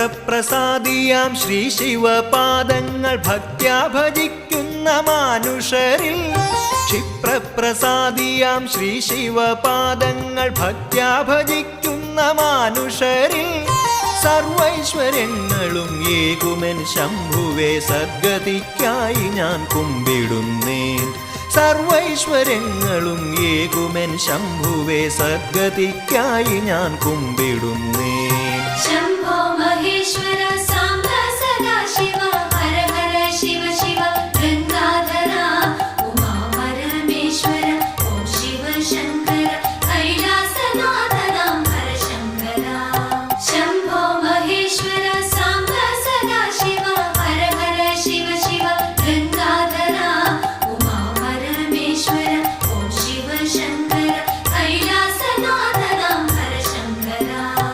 ക്ഷിപ്രപ്രസാദിയാം ശ്രീ ശിവപാദങ്ങൾ ഭക്ത്യാ ഭജിക്കുന്ന മാനുഷരിൽ ക്ഷിപ്രപ്രസാദിയാം ശ്രീ ശിവപാദങ്ങൾ ഭക്ത്യാ ഭജിക്കുന്ന മാനുഷരിൽ സർവൈശ്വര്യങ്ങളും ഏകുമെൻ ശംഭുവേ സദ്ഗതിക്കായി ഞാൻ കുമ്പിടുന്നേൻ സർവൈശ്വര്യങ്ങളും ഏകുമെൻ ശംഭുവേ സദ്ഗതിക്കായി ഞാൻ കുമ്പിടുന്നേൻ